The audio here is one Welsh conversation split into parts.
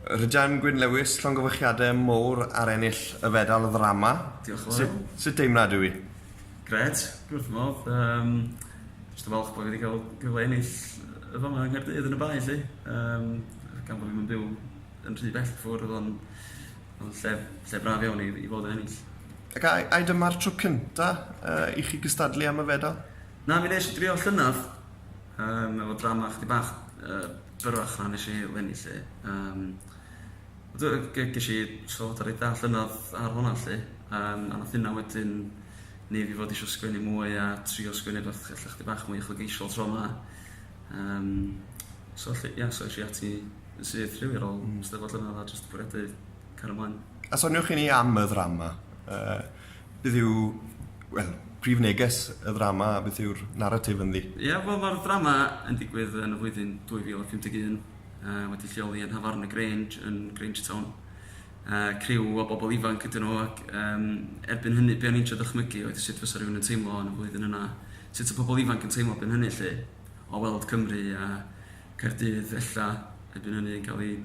Rydan Gwyn Lewis, llongyfarchiadau mowr ar ennill y fedal y ddrama. Diolch yn fawr. Sut deimlad yw i? Gret, gwrth modd. Jyst y falch bod wedi cael gyfle ennill y fama yng Nghaerdydd yn y bai, lly. Gan bod fi'n mynd byw yn rhy bell ffwrdd, oedd lle braf iawn i fod yn ennill. Ac ai dyma'r tro cynta i chi gystadlu am y fedal? Na, mi nes i drio llynydd. Efo drama chdi bach byrwach na nes i lenni, lly. Ges i sôn ar ei da llynydd ar hwnna, lly. A nath hynna wedyn ni fi fod eisiau sgwennu mwy a trio sgwennu rhaid chdi bach mwy uchelgeisiol tro yma. So eisiau ati sydd rhyw ar ôl Steddfod llynydd a jyst bwriadu car ymlaen. A soniwch chi ni am y ddrama? Bydd yw, prif neges y ddrama a bydd yw'r narratif yn ddi? Mae'r drama yn digwydd yn y flwyddyn 2051. Wedi lleoli yn Hafarn y Grange yn Grangetown. Criw o bobl ifanc ydyn nhw ac erbyn hynny be o'n i'n trio dychmygu oedd sut fysa rhywun yn teimlo yn y flwyddyn yna. Sut y pobl ifanc yn teimlo erbyn hynny, lle o weld Cymru a Caerdydd ella erbyn hynny yn cael ei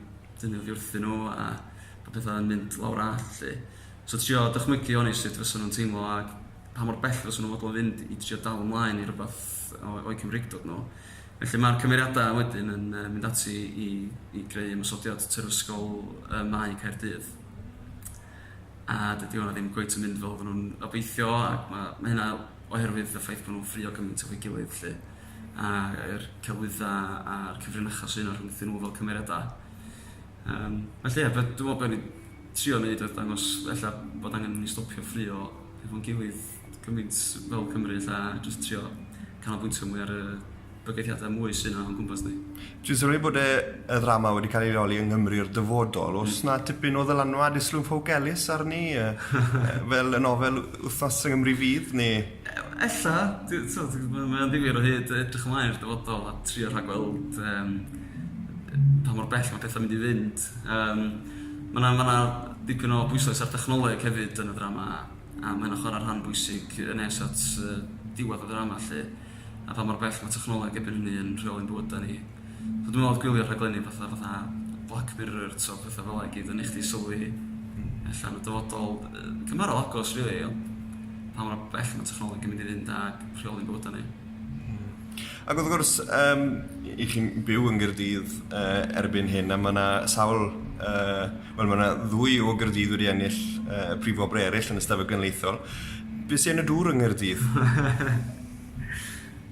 dynnu oddi wrthyn nhw a bod pethau yn mynd lawr all, lle. So trio dychmygu o'n i sut fysa nhw'n teimlo ac pa mor bell fysa nhw'n fodlon fynd i trio dal ymlaen i rhywbeth o'i Cymreigdod nhw. Felly mae'r cymeriadau wedyn yn mynd ati i greu ymysodiad terfysgol Mae Caerdydd. A dydy hwnna ddim gweith yn mynd fel fod nhw'n obeithio, ac mae hynna oherwydd y ffaith bod nhw'n ffrio gymaint o'i gilydd, lle. A yr celwyddau a'r cyfrinachau sy'n ar rhwngthyn nhw fel cymeriadau. Felly, dwi'n meddwl bod ni'n trio wneud oedd dangos ella bod angen ni stopio ffrio efo'n gilydd gymaint fel Cymru, lla jyst trio canolbwyntio mwy ar y bygeithiadau mwy sy'n o'n gwmpas ni. Dwi'n sylwi bod y ddrama wedi cael ei leoli yng Nghymru'r dyfodol. Oes na tipyn o ddylanwad Islwyn Ffowc Ellis arni? Fel y nofel Wythnos yng Nghymru Fydd, neu? Ella, mae'n ddifir o hyd edrych ymlaen i'r dyfodol a trio rhagweld pa mor bell mae pethau mynd i fynd. Mae yna dipyn o bwyslais ar technoleg hefyd yn y drama, a mae yna chwarae rhan bwysig nes at diwedd y drama, lle. A pa mor bell mae technoleg erbyn hynny yn rheoli'n bywydau ni. Dwi'n meddwl gwylio'r rhaglenni fatha Black Mirror, so pethau fel ei gyd yn eich di sylwi allan y dyfodol cymharol agos, rili, pa mor bell mae technoleg yn mynd i fynd a rheoli'n bywydau ni. Ac wrth gwrs, i chi'n byw yn Gaerdydd erbyn hyn, a mae yna sawl, mae yna ddwy o Gaerdydd wedi ennill prif obrau eraill yn y Steddfod Genedlaethol. Be sy'n y dŵr yng Nghaerdydd?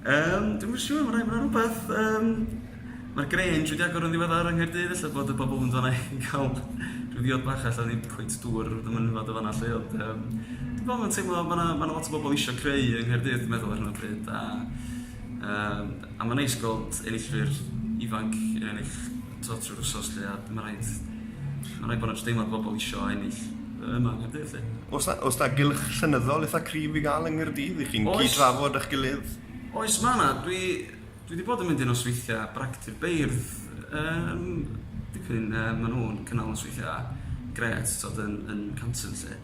Dwi'n siŵr, mae'n rhywbeth. Mae'r Grange wedi agor yn ddiweddar yng Nghaerdydd, ella bod y bobl yn dod i gael rhyw ddiod bach allan ni'n cwynt dŵr ddim yn fod o fanna lle. Dwi'n meddwl mae'n teimlo, mae lot o bobl eisiau creu yng Nghaerdydd, dwi'n meddwl ar hyn o bryd. A mae'n neis gweld enillwyr ifanc yn ennill trwy'r wsos lle, a mae'n rhaid bod yna deimlad bobl eisiau ennill yma yng Nghaerdydd lle. Oes na gylch llynyddol eitha cryf i gael yng Nghaerdydd? I chi'n cyd-drafod eich gilydd? Oes ma na, dwi wedi bod yn mynd i'n osweithiau bragdyr beirdd. Dipyn, maen nhw'n cynnal osweithiau gret yn Canton lle.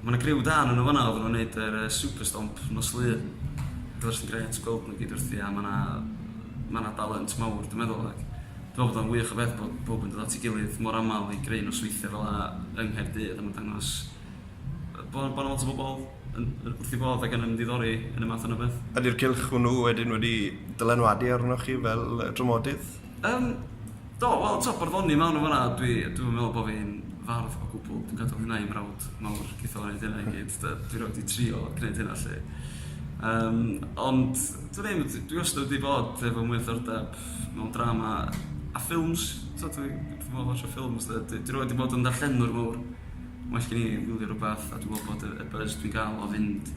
Mae yna griw dan yn nhw fanna oedd nhw'n gwneud yr Superstomp nos Lun. Dwi'n sy'n gret gweld nhw gyd wrthi a mae yna dalent mawr, dwi'n meddwl. Dwi'n meddwl bod o'n wych o beth bod bob yn dod at ei gilydd mor aml i greu nosweithiau fel yng Nghaerdydd a mae'n dangos bod yna lot o bobl wrth i bod ac yn ymdiddori yn y math yna beth. Ydy'r cylch hwnnw wedyn wedi dylanwadu arnoch chi fel dramodydd? Wel, barddoni mewn o fanna, dwi'n meddwl bod fi'n fardd o gwbl. Dwi'n gadw hynna i mrawd mawr githol yn ei hynna i gyd. Dwi'n rhaid i trio gwneud hynna lle. Ond, dwi wastad wedi bod efo mwy o ddordeb mewn drama a ffilms. Dwi'n meddwl lot o ffilms. Dwi'n rhaid i bod yn darllenwr mawr. Mae gen i wylio rhywbeth a dwi'n meddwl bod y buzz dwi'n gael o fynd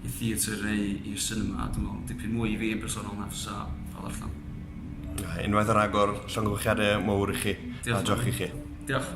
i theatr neu i'r cinema. Dwi'n meddwl dipyn mwy i fi yn personol na fysa fel allan. Unwaith ar agor llongyfarchiadau mawr i chi. Diolch A diolch i chi. Diolch.